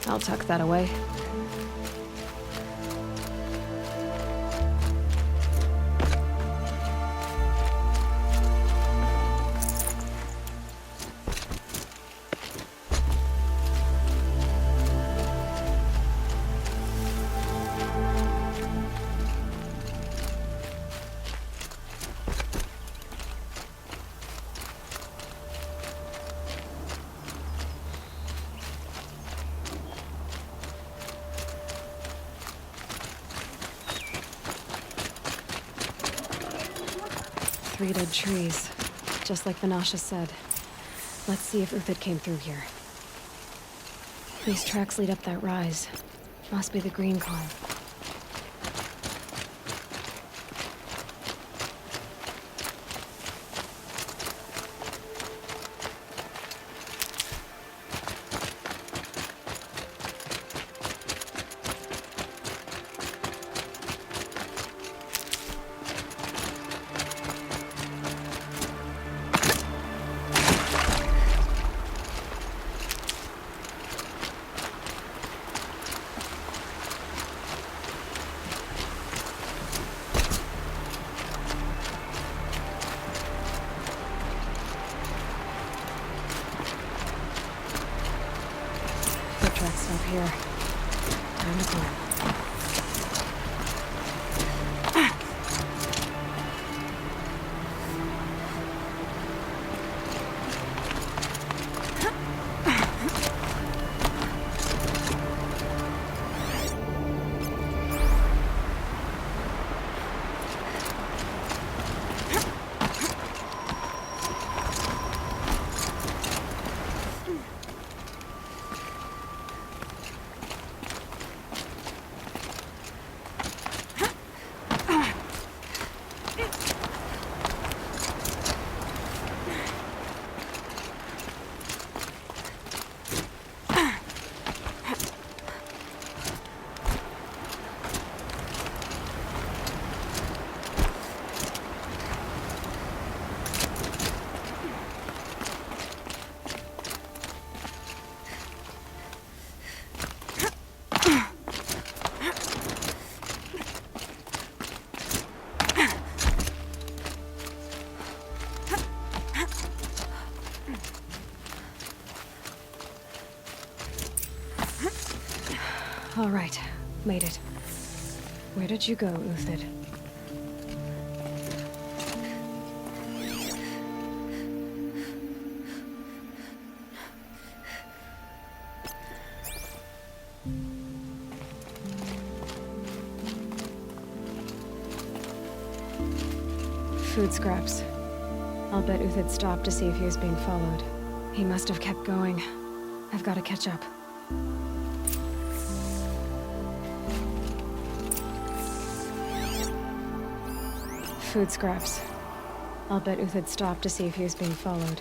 I'll tuck that away. Three dead trees, just like Vanasha said. Let's see if Uthid came through here. These tracks lead up that rise. Must be the green column. Tracks up here. Time to go. All right, made it. Where did you go, Uthid? Food scraps. I'll bet Uthid stopped to see if he was being followed. He must have kept going. I've got to catch up. Food scraps. I'll bet Uthid stopped to see if he was being followed.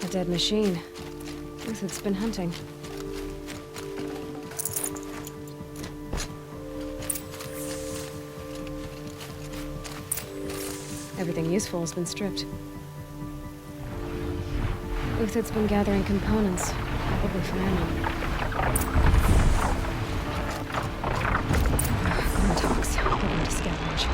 A dead machine. Uthid's been hunting. Everything useful has been stripped. Uthid's been gathering components, probably for ammo. Talks. Get him to scavenge.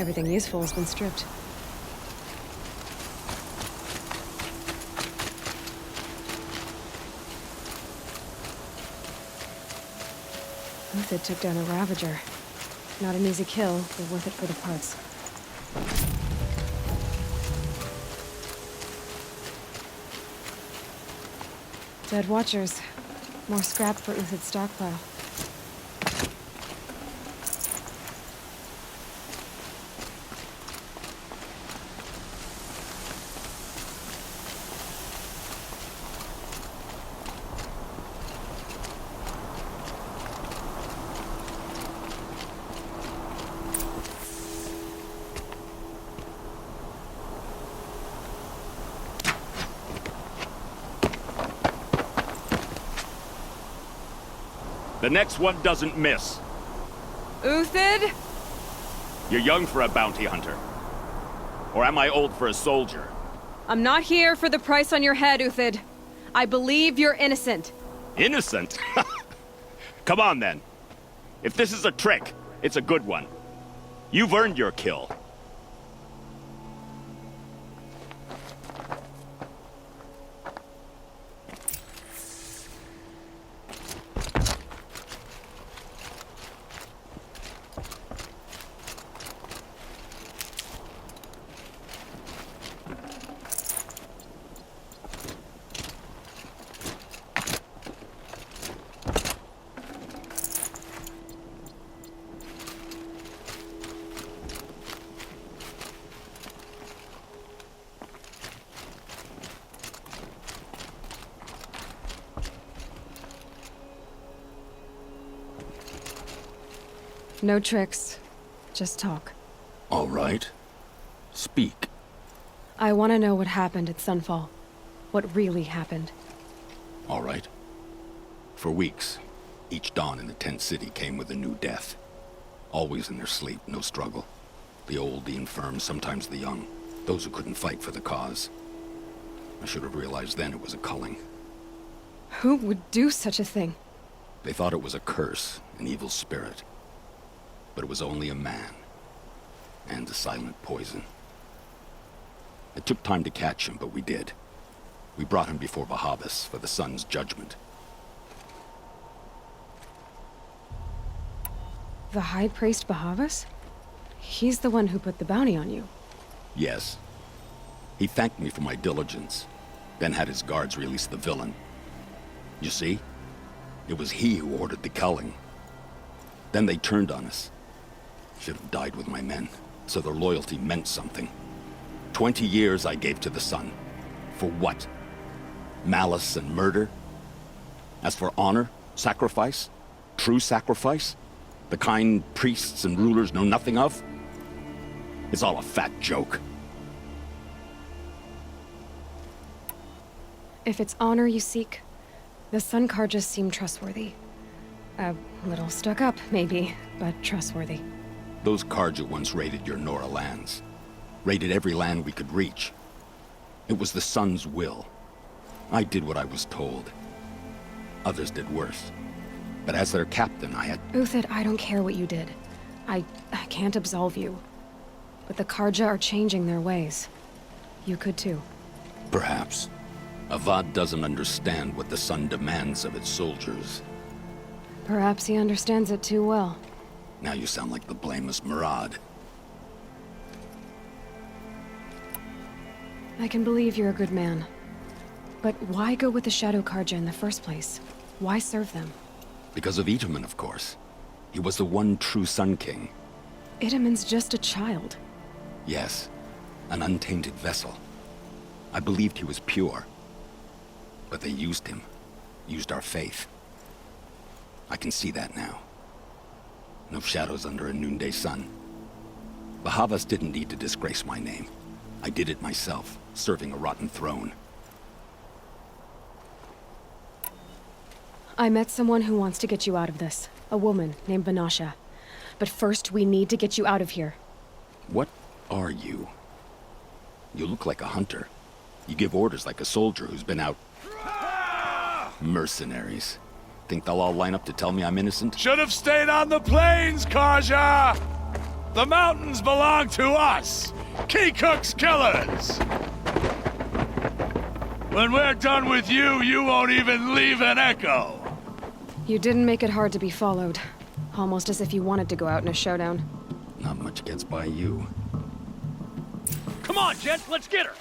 Everything useful has been stripped. Uthid took down a Ravager. Not an easy kill, but worth it for the parts. Dead Watchers. More scrap for Uthid's stockpile. The next one doesn't miss. Uthid? You're young for a bounty hunter. Or am I old for a soldier? I'm not here for the price on your head, Uthid. I believe you're innocent. Innocent? Come on, then. If this is a trick, it's a good one. You've earned your kill. No tricks. Just talk. All right. Speak. I want to know what happened at Sunfall. What really happened. All right. For weeks, each dawn in the tent city came with a new death. Always in their sleep, no struggle. The old, the infirm, sometimes the young. Those who couldn't fight for the cause. I should have realized then it was a culling. Who would do such a thing? They thought it was a curse, an evil spirit. But it was only a man. And a silent poison. It took time to catch him, but we did. We brought him before Bahavas for the sun's judgment. The High Priest Bahavas? He's the one who put the bounty on you. Yes. He thanked me for my diligence, then had his guards release the villain. You see? It was he who ordered the culling. Then they turned on us. Should have died with my men, so their loyalty meant something. 20 years I gave to the sun. For what? Malice and murder? As for honor, sacrifice, true sacrifice, the kind priests and rulers know nothing of, it's all a fat joke. If it's honor you seek, the Sun Karjas seem trustworthy. A little stuck up, maybe, but trustworthy. Those Karja once raided your Nora lands. Raided every land we could reach. It was the Sun's will. I did what I was told. Others did worse. But as their captain, I had... Uthid, I don't care what you did. I can't absolve you. But the Karja are changing their ways. You could too. Perhaps. Avad doesn't understand what the Sun demands of its soldiers. Perhaps he understands it too well. Now you sound like the blameless Murad. I can believe you're a good man. But why go with the Shadow Karja in the first place? Why serve them? Because of Itaman, of course. He was the one true Sun King. Itaman's just a child. Yes, an untainted vessel. I believed he was pure, But they used him. Used our faith. I can see that now. No shadows under a noonday sun. Bahavas didn't need to disgrace my name. I did it myself, serving a rotten throne. I met someone who wants to get you out of this. A woman named Banasha. But first, we need to get you out of here. What are you? You look like a hunter. You give orders like a soldier who's been out... Mercenaries. Think they'll all line up to tell me I'm innocent? Should have stayed on the plains, Kaja! The mountains belong to us! Keycook's killers! When we're done with you, you won't even leave an echo! You didn't make it hard to be followed. Almost as if you wanted to go out in a showdown. Not much gets by you. Come on, Jet, let's get her!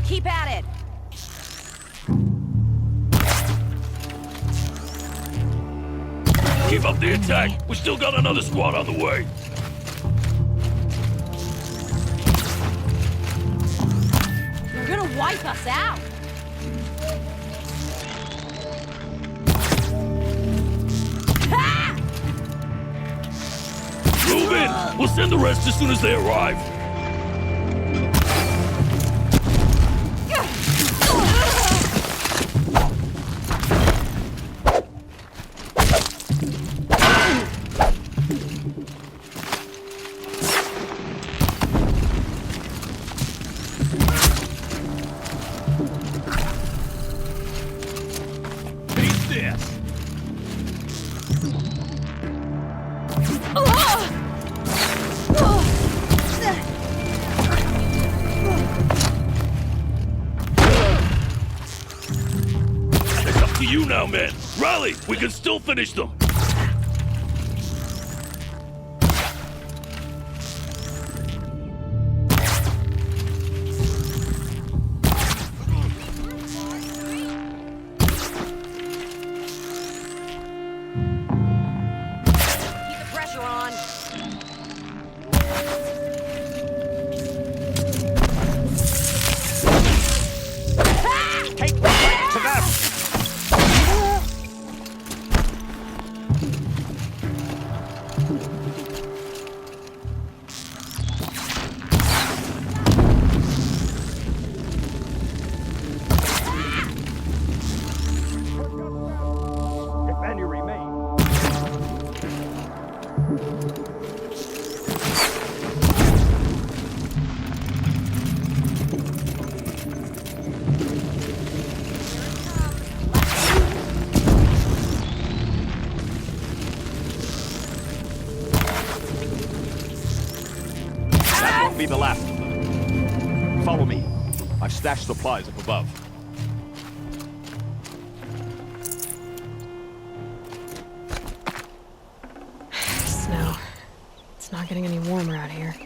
Keep at it! Keep up the attack! We still got another squad on the way! You're gonna wipe us out! Move in! We'll send the rest as soon as they arrive! Taste this! It's up to you now, men! Rally! We can still finish them! Keep the pressure on! Take the fight to them! If any remain. That won't be the last of them. Follow me. I've stashed supplies up above. Snow. It's not getting any warmer out here.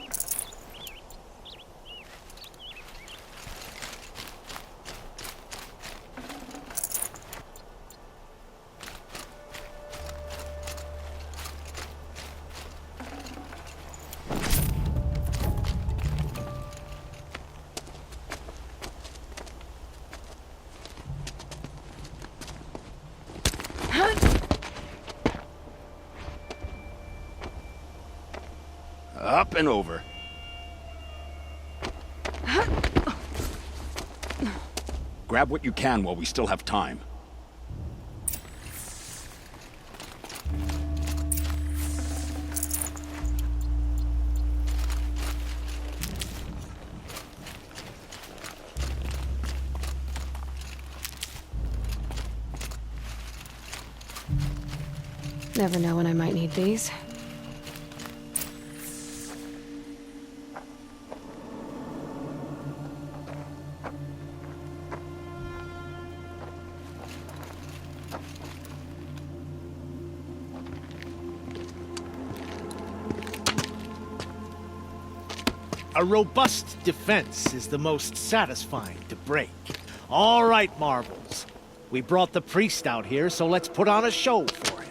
Up and over. Grab what you can while we still have time. Never know when I might need these. A robust defense is the most satisfying to break. All right, Marvels. We brought the priest out here, so let's put on a show for him.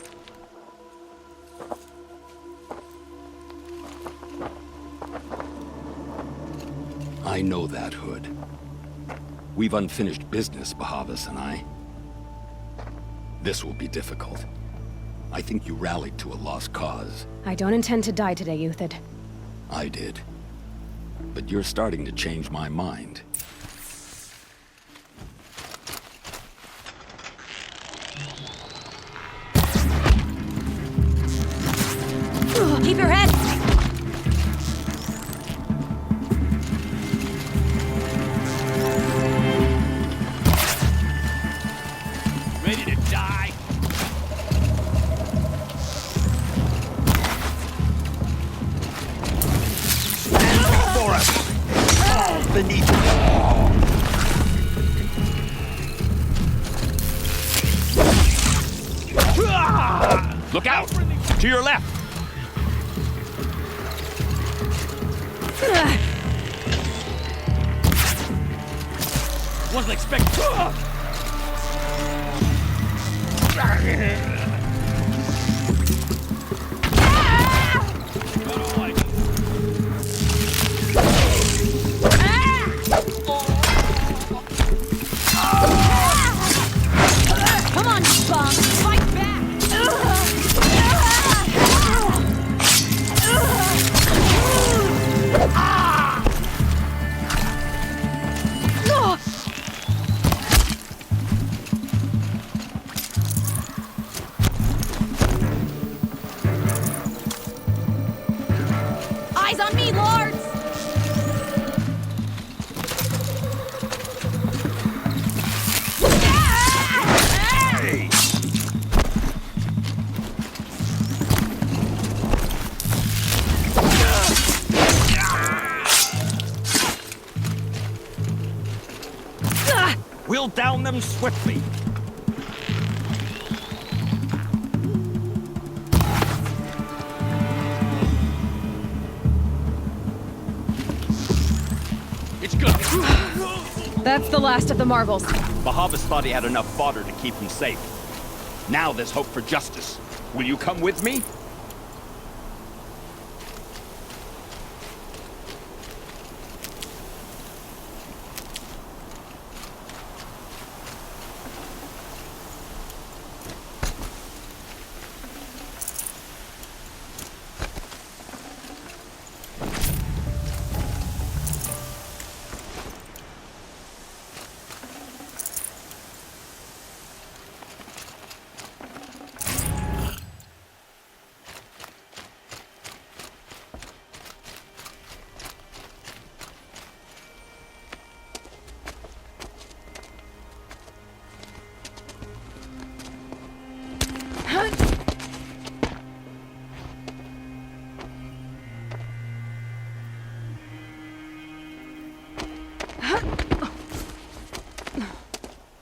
I know that, Hood. We've unfinished business, Bahavas and I. This will be difficult. I think you rallied to a lost cause. I don't intend to die today, Uthid. I did. But you're starting to change my mind. Keep your head! Ready to die? For us! All beneath Look out! To your left! Wasn't expecting. Come on, you bum! Fight back! Eyes on me, lords! We'll down them swiftly. It's good. That's the last of the Marvels. Bahavas thought he had enough fodder to keep him safe. Now there's hope for justice. Will you come with me?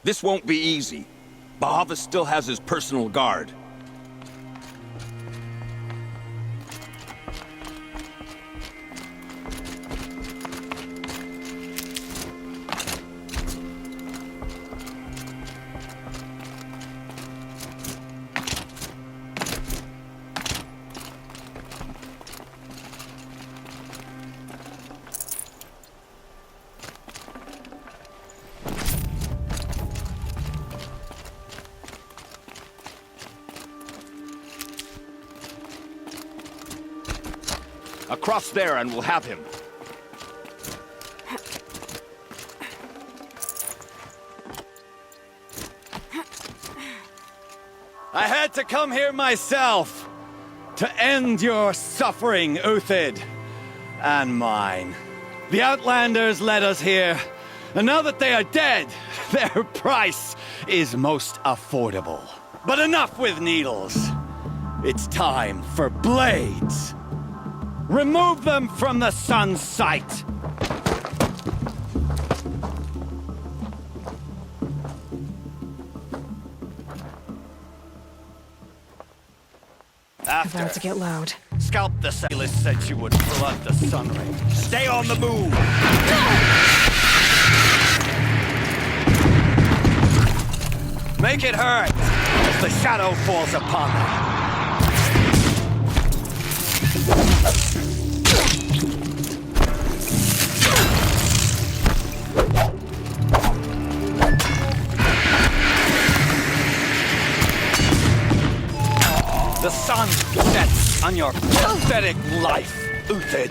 This won't be easy. Bahavas still has his personal guard. Across there and we'll have him. I had to come here myself to end your suffering, Uthid, and mine. The Outlanders led us here, and now that they are dead, their price is most affordable. But enough with needles. It's time for blades. Remove them from the sun's sight. About to get loud. Scalp the sailors said you would flood the sun ring. Stay on the move! Make it hurt as the shadow falls upon them. The sun sets on your pathetic life, Uthid.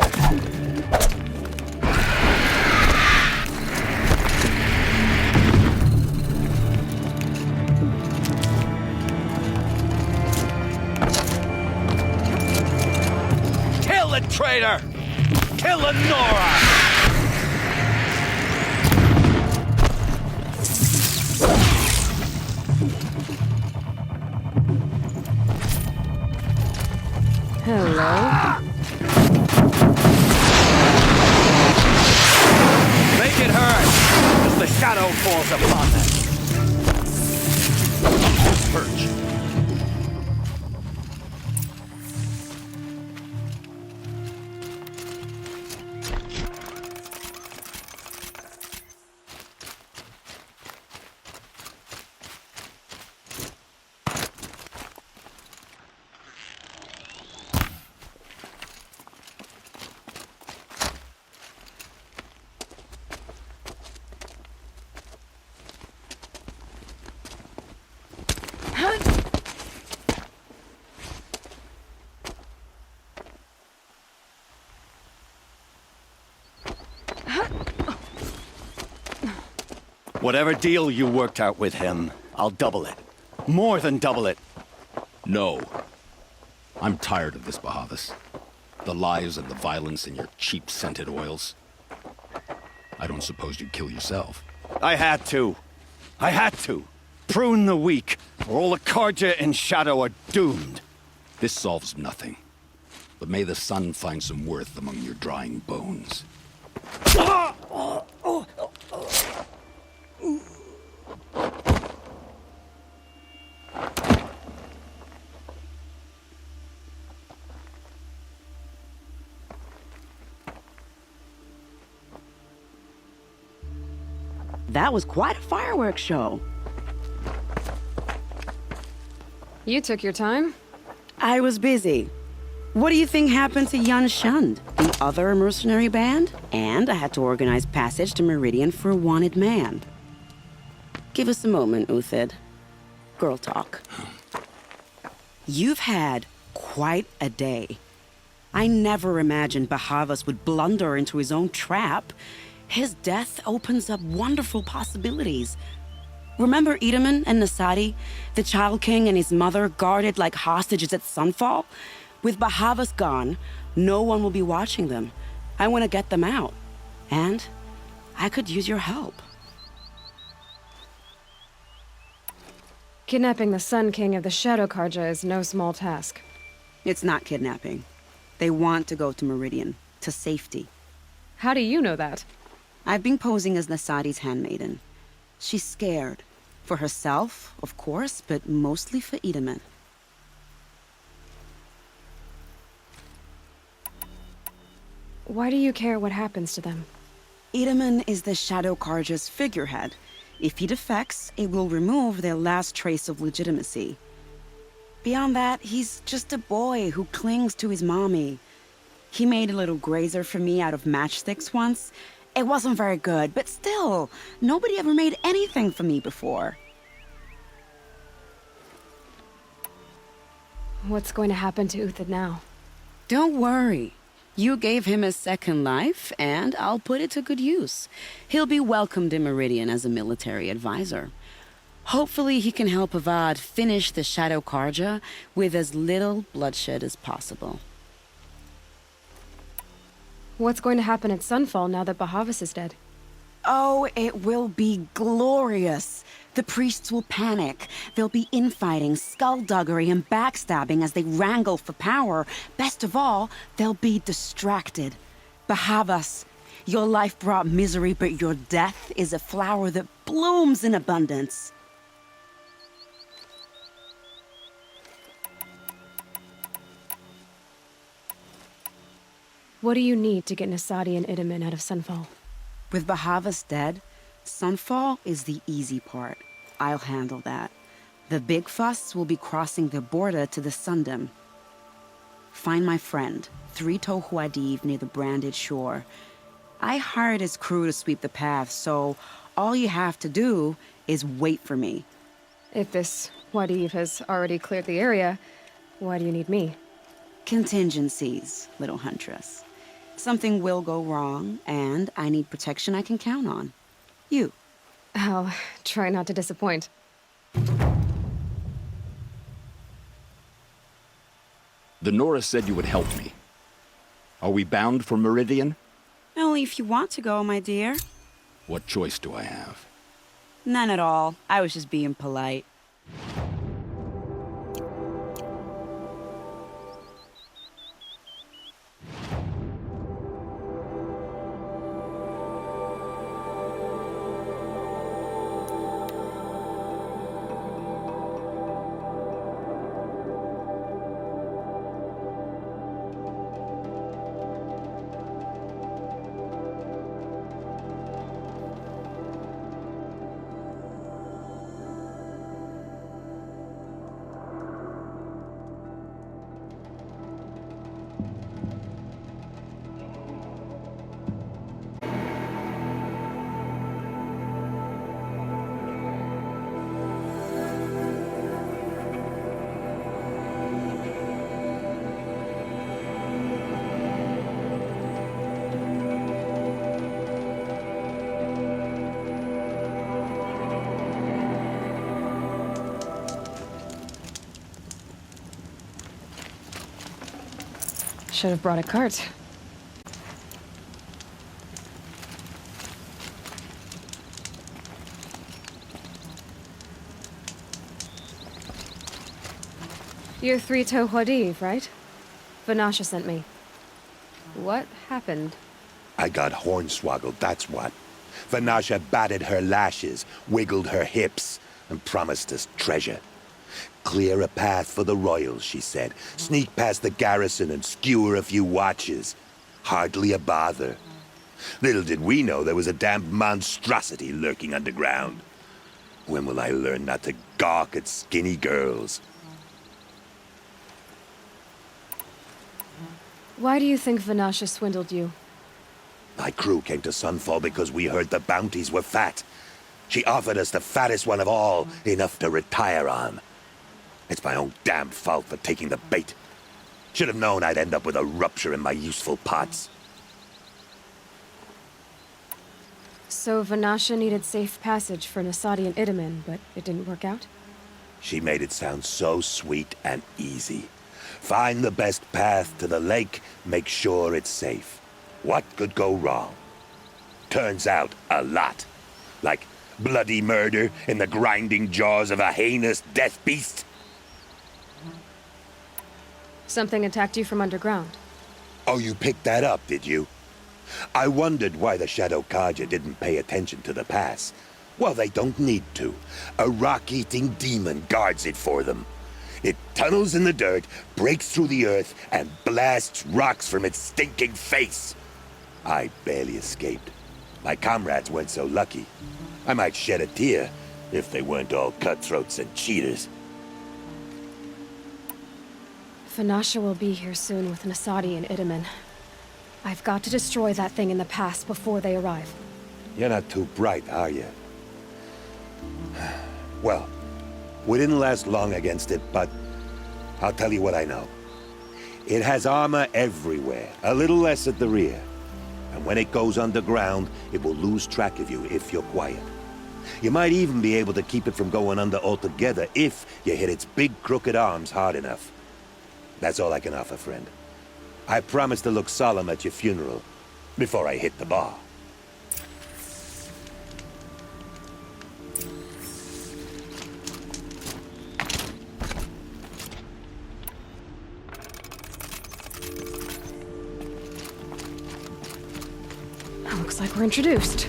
Kill the traitor! Kill the Nora! Hello? Make it hurt as the shadow falls upon them. Purge. Whatever deal you worked out with him, I'll double it. More than double it. No. I'm tired of this, Bahavas. The lies and the violence and your cheap scented oils. I don't suppose you'd kill yourself. I had to. I had to. Prune the weak, or all the Karja in shadow are doomed. This solves nothing. But may the sun find some worth among your drying bones. That was quite a fireworks show. You took your time? I was busy. What do you think happened to Yan Shund, the other mercenary band? And I had to organize passage to Meridian for a wanted man. Give us a moment, Uthid. Girl talk. You've had quite a day. I never imagined Bahavas would blunder into his own trap. His death opens up wonderful possibilities. Remember Edaman and Nasadi, the Child King and his mother guarded like hostages at sunfall? With Bahavas gone, no one will be watching them. I want to get them out. And I could use your help. Kidnapping the Sun King of the Shadow Karja is no small task. It's not kidnapping. They want to go to Meridian, to safety. How do you know that? I've been posing as Nasadi's handmaiden. She's scared. For herself, of course, but mostly for Edaman. Why do you care what happens to them? Edaman is the Shadow Karja's figurehead. If he defects, it will remove their last trace of legitimacy. Beyond that, he's just a boy who clings to his mommy. He made a little grazer for me out of matchsticks once. It wasn't very good, but still, nobody ever made anything for me before. What's going to happen to Uthid now? Don't worry. You gave him a second life, and I'll put it to good use. He'll be welcomed in Meridian as a military advisor. Hopefully he can help Avad finish the Shadow Karja with as little bloodshed as possible. What's going to happen at Sunfall now that Bahavas is dead? Oh, it will be glorious. The priests will panic. There'll be infighting, skullduggery, and backstabbing as they wrangle for power. Best of all, they'll be distracted. Bahavas, your life brought misery, but your death is a flower that blooms in abundance. What do you need to get Nasadi and Idaman out of Sunfall? With Bahavas dead, Sunfall is the easy part. I'll handle that. The big fuss will be crossing the border to the Sundom. Find my friend, Traitor near the branded shore. I hired his crew to sweep the path, so all you have to do is wait for me. If this Wadiv has already cleared the area, why do you need me? Contingencies, little huntress. Something will go wrong, and I need protection I can count on. You. I'll try not to disappoint. The Nora said you would help me. Are we bound for Meridian? Only if you want to go, my dear. What choice do I have? None at all. I was just being polite. Should have brought a cart. You're Traitor, right? Vanasha sent me. What happened? I got hornswoggled, that's what. Vanasha batted her lashes, wiggled her hips, and promised us treasure. Clear a path for the royals, she said. Sneak past the garrison and skewer a few watches. Hardly a bother. Little did we know there was a damned monstrosity lurking underground. When will I learn not to gawk at skinny girls? Why do you think Vanasha swindled you? My crew came to Sunfall because we heard the bounties were fat. She offered us the fattest one of all, enough to retire on. It's my own damn fault for taking the bait. Should have known I'd end up with a rupture in my useful parts. So Vanasha needed safe passage for Nasadi and Idaman, but it didn't work out? She made it sound so sweet and easy. Find the best path to the lake, make sure it's safe. What could go wrong? Turns out, a lot. Like bloody murder in the grinding jaws of a heinous death beast. Something attacked you from underground. Oh, you picked that up, did you? I wondered why the Shadow Kaja didn't pay attention to the pass. Well, they don't need to. A rock-eating demon guards it for them. It tunnels in the dirt, breaks through the earth, and blasts rocks from its stinking face. I barely escaped. My comrades weren't so lucky. I might shed a tear if they weren't all cutthroats and cheaters. Vanasha will be here soon with Nasadi and Idaman. I've got to destroy that thing in the pass before they arrive. You're not too bright, are you? Well, we didn't last long against it, but I'll tell you what I know. It has armor everywhere, a little less at the rear. And when it goes underground, it will lose track of you if you're quiet. You might even be able to keep it from going under altogether if you hit its big crooked arms hard enough. That's all I can offer, friend. I promise to look solemn at your funeral before I hit the bar. Looks like we're introduced.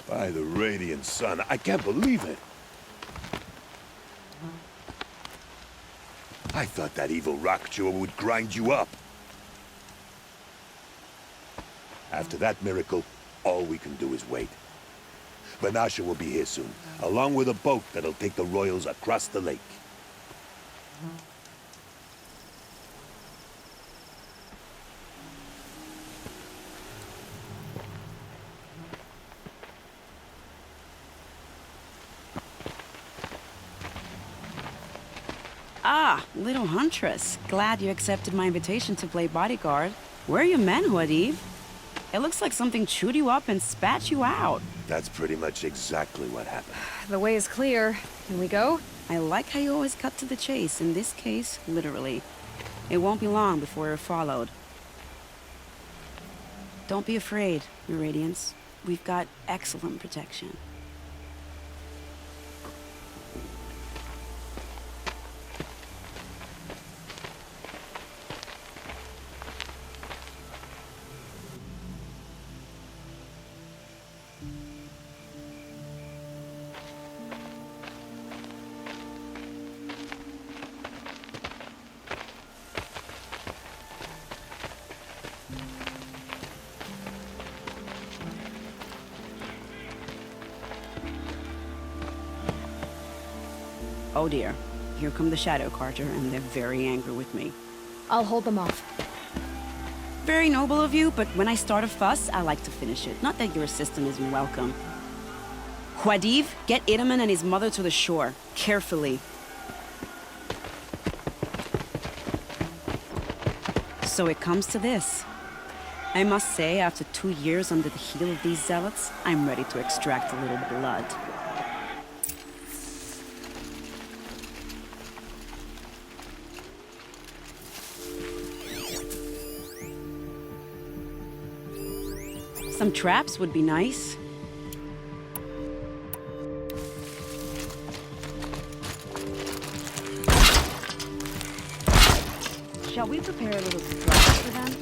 By the radiant sun, I can't believe it. I thought that evil rock chewer would grind you up. After that miracle, all we can do is wait. Vanasha will be here soon, along with a boat that'll take the royals across the lake. Ah, little huntress. Glad you accepted my invitation to play bodyguard. Where are your men, Huadiv? It looks like something chewed you up and spat you out. That's pretty much exactly what happened. The way is clear. Can we go? I like how you always cut to the chase, in this case, literally. It won't be long before you're followed. Don't be afraid, Your Radiance. We've got excellent protection. Oh dear. Here come the Shadow Carter, and they're very angry with me. I'll hold them off. Very noble of you, but when I start a fuss, I like to finish it. Not that your assistant isn't welcome. Huadiv, get Itaman and his mother to the shore. Carefully. So it comes to this. I must say, after 2 years under the heel of these zealots, I'm ready to extract a little blood. Some traps would be nice. Shall we prepare a little surprise for them?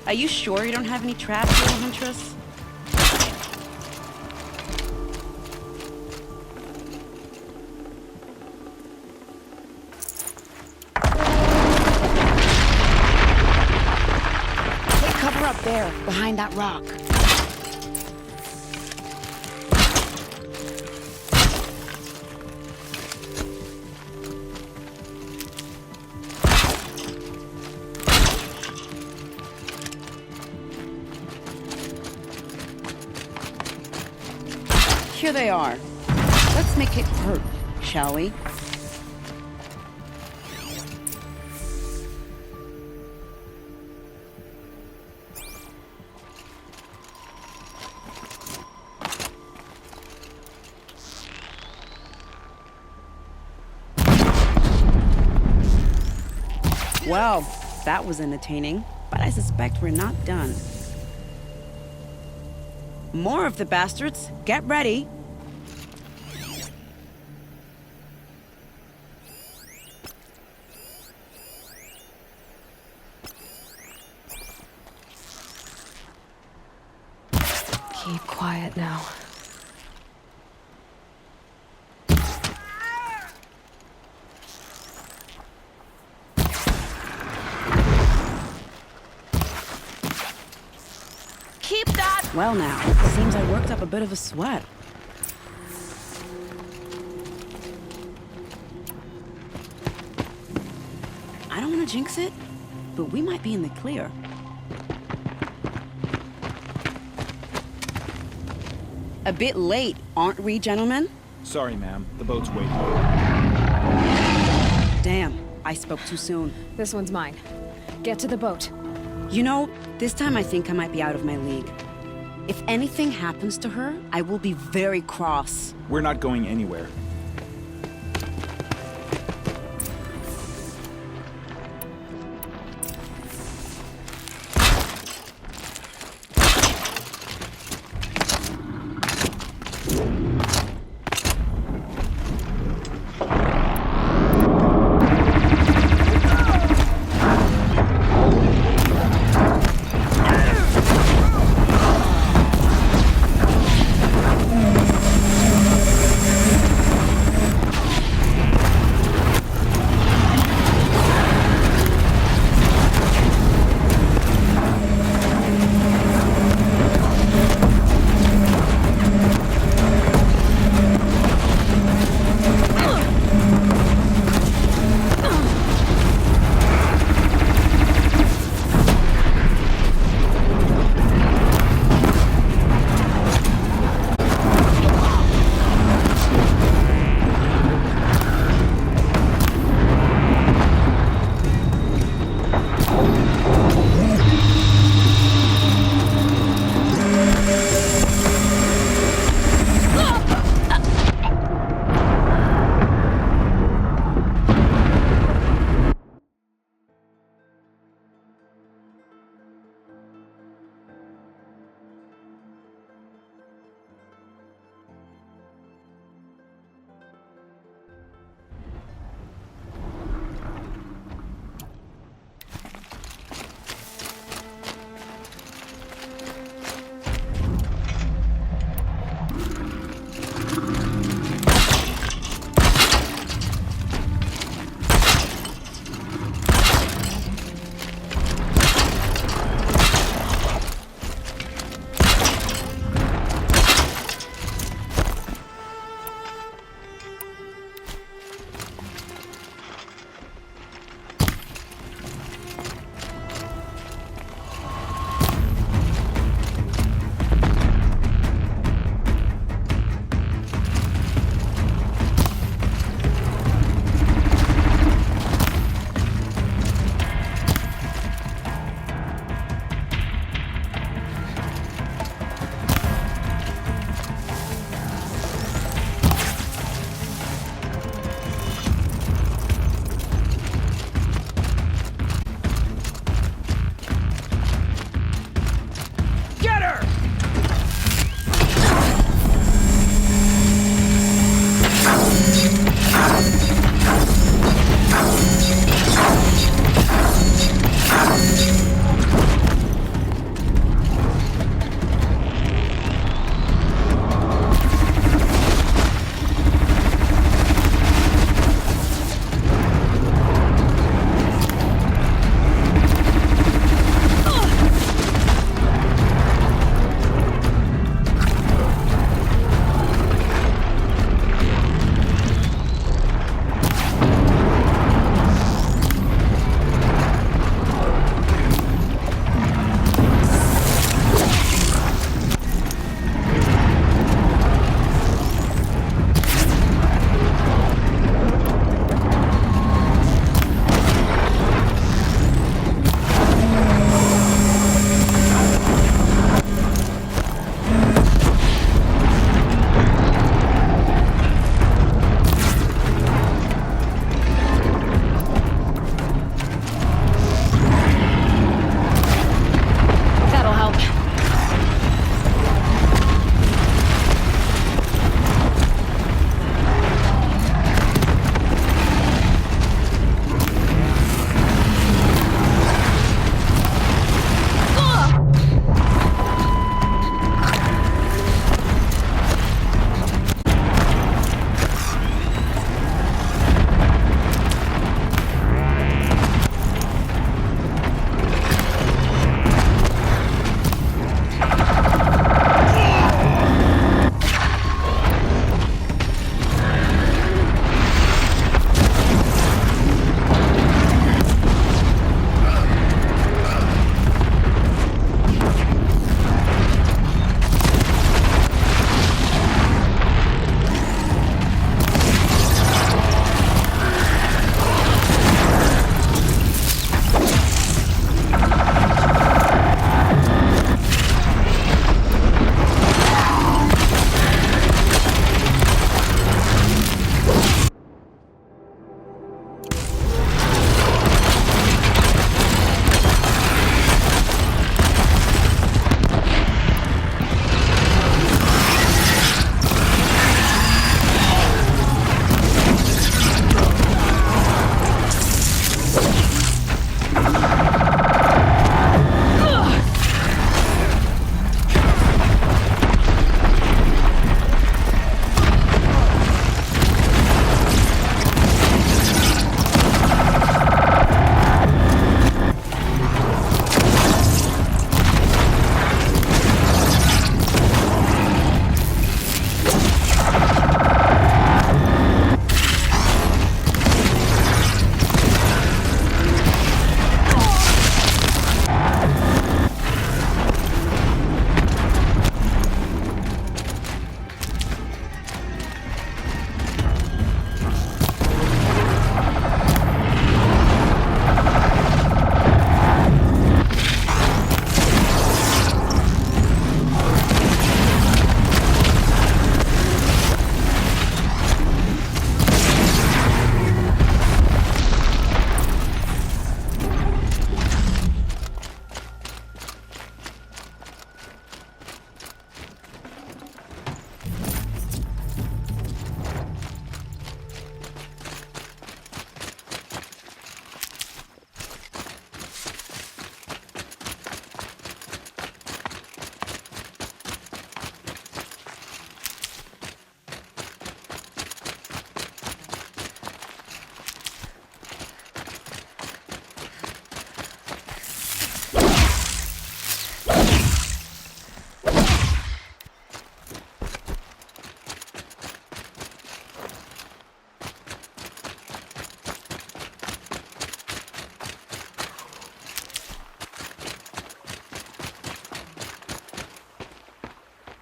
Are you sure you don't have any traps, little huntress? Take cover up there, behind that rock. Here they are. Let's make it hurt, shall we? Well, that was entertaining, but I suspect we're not done. More of the bastards. Get ready. Keep quiet now. Keep that! Well now, seems I worked up a bit of a sweat. I don't want to jinx it, but we might be in the clear. A bit late, aren't we, gentlemen? Sorry, ma'am. The boat's waiting. Damn, I spoke too soon. This one's mine. Get to the boat. You know, this time I think I might be out of my league. If anything happens to her, I will be very cross. We're not going anywhere.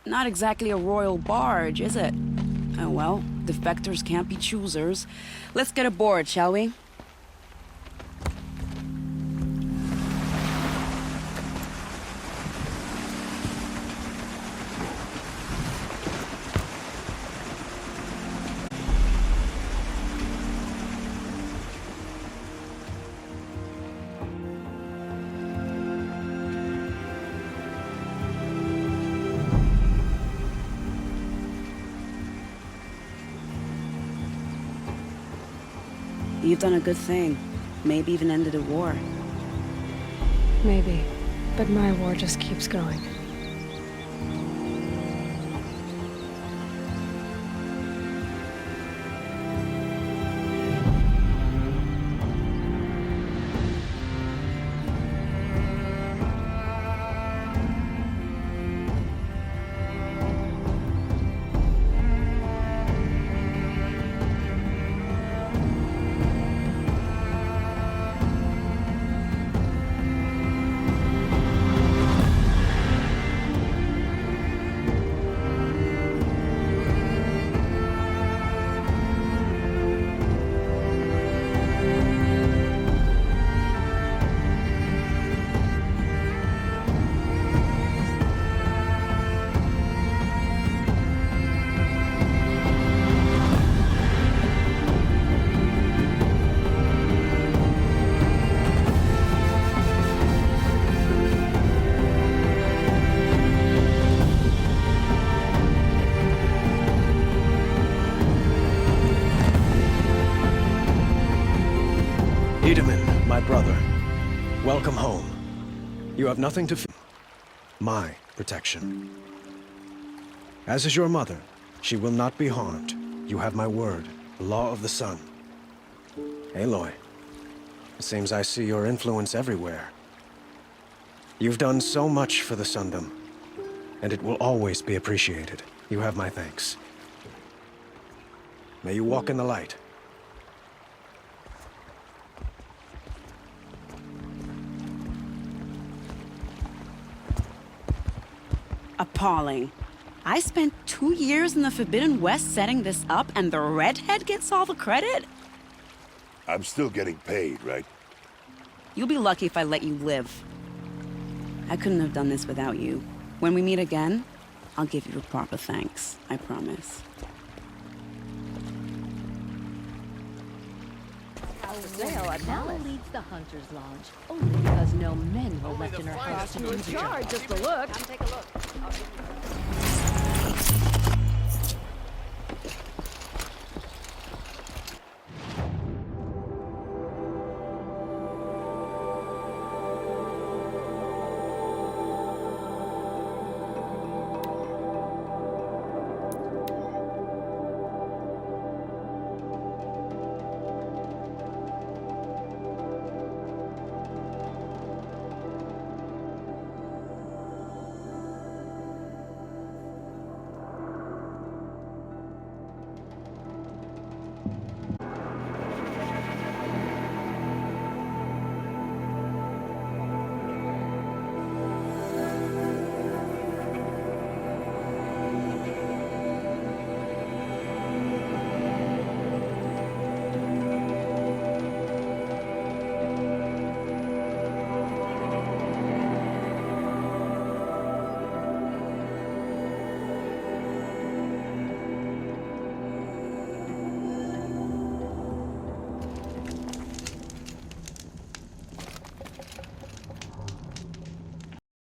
Not exactly a royal barge, is it? Oh well, defectors can't be choosers. Let's get aboard, shall we? You've done a good thing. Maybe even ended a war. Maybe. But my war just keeps going. Edaman, my brother, welcome home. You have nothing to fear. My protection. As is your mother, she will not be harmed. You have my word, the law of the sun. Aloy, it seems I see your influence everywhere. You've done so much for the Sundom, and it will always be appreciated. You have my thanks. May you walk in the light. Appalling. I spent 2 years in the Forbidden West setting this up, and the redhead gets all the credit? I'm still getting paid, right? You'll be lucky if I let you live. I couldn't have done this without you. When we meet again, I'll give you a proper thanks. I promise. Now leads the Hunter's Lodge, only because no men were left in her house to do the job. Just a look. Come take a look.